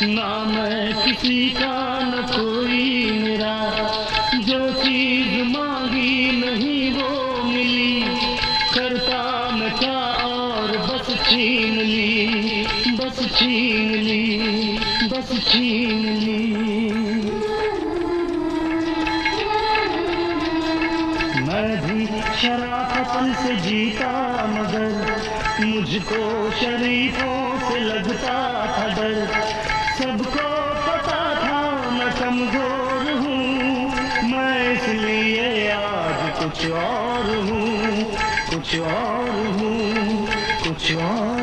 ना मैं किसी का न कोई मेरा, जो चीज मांगी नहीं वो मिली, करता मैं क्या और बस छीन ली, बस छीन ली, बस छीन ली। मैं भी शराफत से जीता मगर मुझको शरीफों से लगता था डर, सबको पता था मैं कमजोर हूँ, मैं इसलिए आज कुछ और हूँ, कुछ और हूँ, कुछ और